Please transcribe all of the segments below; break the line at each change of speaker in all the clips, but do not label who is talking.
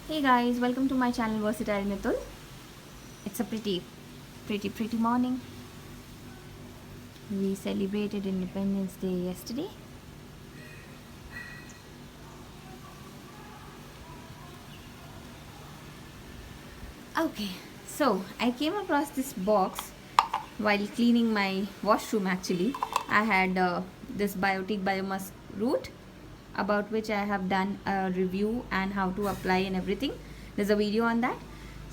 Hey guys, welcome to my channel Versatile Mithul. It's a pretty morning. We celebrated Independence Day yesterday. Okay, so I came across this box while cleaning my washroom actually. I had this biotic biomass root about which I have done a review and how to apply and everything. There's a video on that.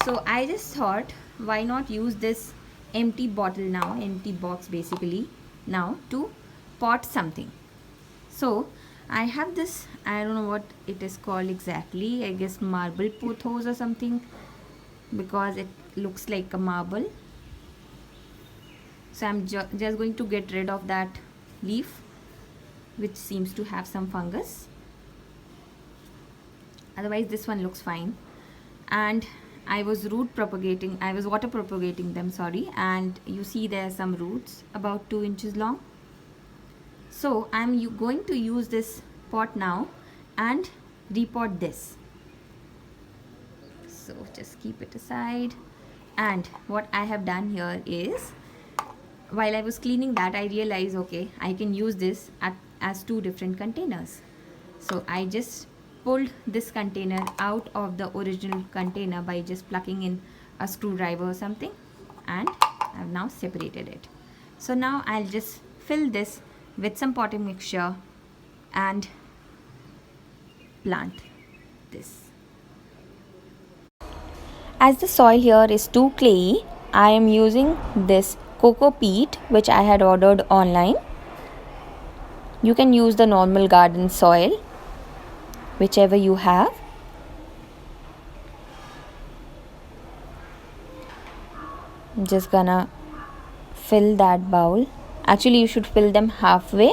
So I just thought, why not use this empty bottle now, empty box basically now, to pot something. So I have this, I don't know what it is called exactly, I guess marble pothos or something, because it looks like a marble. So I'm just going to get rid of that leaf which seems to have some fungus. Otherwise this one looks fine. And I was water propagating them, sorry, and you see there are some roots about 2 inches long. So I'm going to use this pot now and repot this. So just keep it aside. And what I have done here is, while I was cleaning that, I realized, okay, I can use this as 2 different containers. So I just pulled this container out of the original container by just plugging in a screwdriver or something, and I've now separated it. So now I'll just fill this with some potting mixture and plant this. As the soil here is too clayey, I am using this coco peat which I had ordered online. You can use the normal garden soil, whichever you have. I'm just gonna fill that bowl. Actually you should fill them halfway,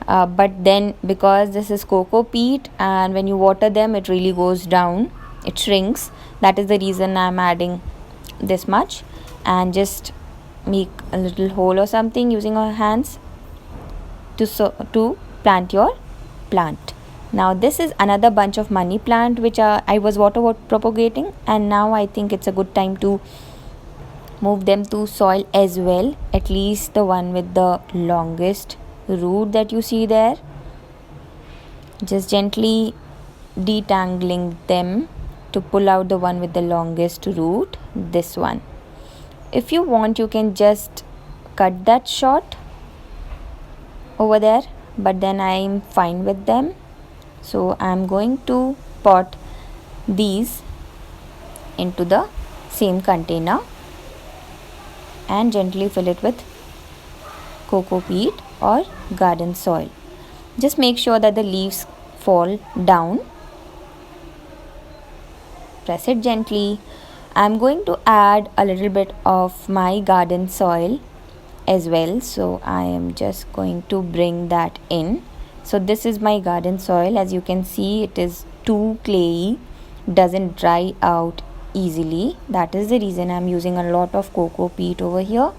but then because this is coco peat and when you water them it really goes down, it shrinks. That is the reason I'm adding this much, and just make a little hole or something using our hands to plant your plant. Now this is another bunch of money plant which I was water propagating, and now I think it's a good time to move them to soil as well, at least the one with the longest root that you see there. Just gently detangling them to pull out the one with the longest root, this one. If you want, you can just cut that short over there, but then I'm fine with them. So I'm going to pot these into the same container and gently fill it with coco peat or garden soil. Just make sure that the leaves fall down. Press it gently. I'm going to add a little bit of my garden soil as well, so I am just going to bring that in. So this is my garden soil. As you can see, it is too clayey, doesn't dry out easily. That is the reason I'm using a lot of coco peat over here.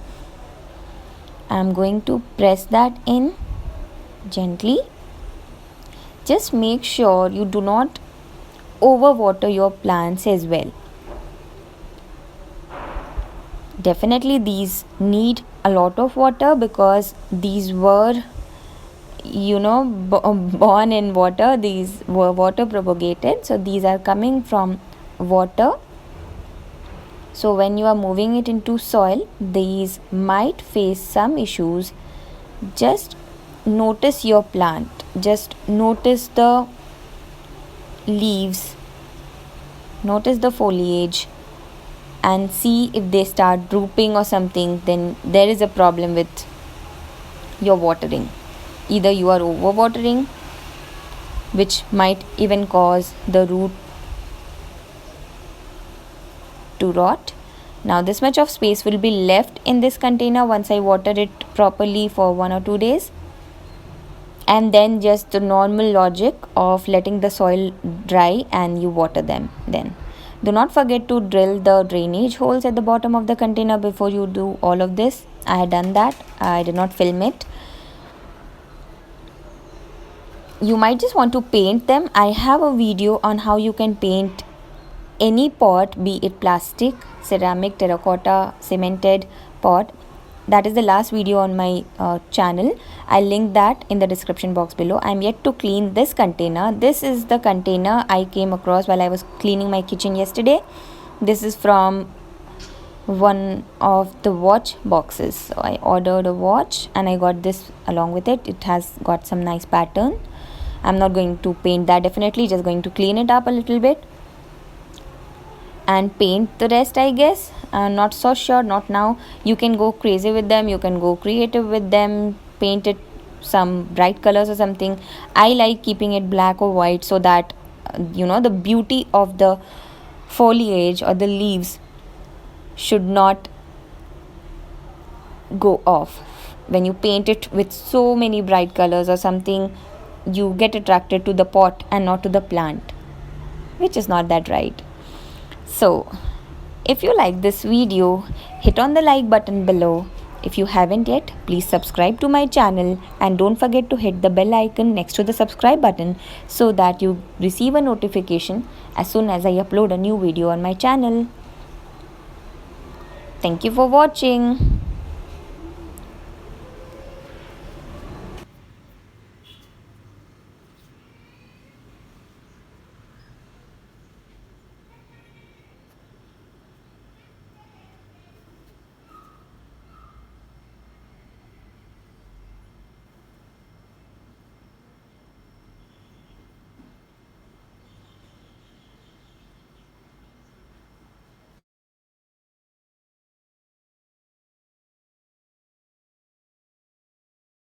I'm going to press that in gently. Just make sure you do not overwater your plants as well. Definitely these need a lot of water because these were born in water. These were water propagated, so these are coming from water. So when you are moving it into soil, these might face some issues. Just notice your plant, just notice the leaves, notice the foliage, and see if they start drooping or something, then there is a problem with your watering. Either you are over watering, which might even cause the root to rot. Now this much of space will be left in this container once I water it properly for 1 or 2 days, and then just the normal logic of letting the soil dry and you water them. Then do not forget to drill the drainage holes at the bottom of the container before you do all of this. I had done that. I did not film it. You might just want to paint them. I have a video on how you can paint any pot, be it plastic, ceramic, terracotta, cemented pot. That is the last video on my channel. I'll link that in the description box below. I'm yet to clean this container. This is the container I came across while I was cleaning my kitchen yesterday. This is from one of the watch boxes. So I ordered a watch and I got this along with it. It has got some nice pattern. I'm not going to paint that, definitely just going to clean it up a little bit and paint the rest, I guess. Not so sure, not now. You can go crazy with them, you can go creative with them, paint it some bright colors or something. I like keeping it black or white so that the beauty of the foliage or the leaves should not go off. When you paint it with so many bright colors or something, you get attracted to the pot and not to the plant, which is not that right. So if you like this video, hit on the like button below. If you haven't yet, please subscribe to my channel and don't forget to hit the bell icon next to the subscribe button so that you receive a notification as soon as I upload a new video on my channel. Thank you for watching.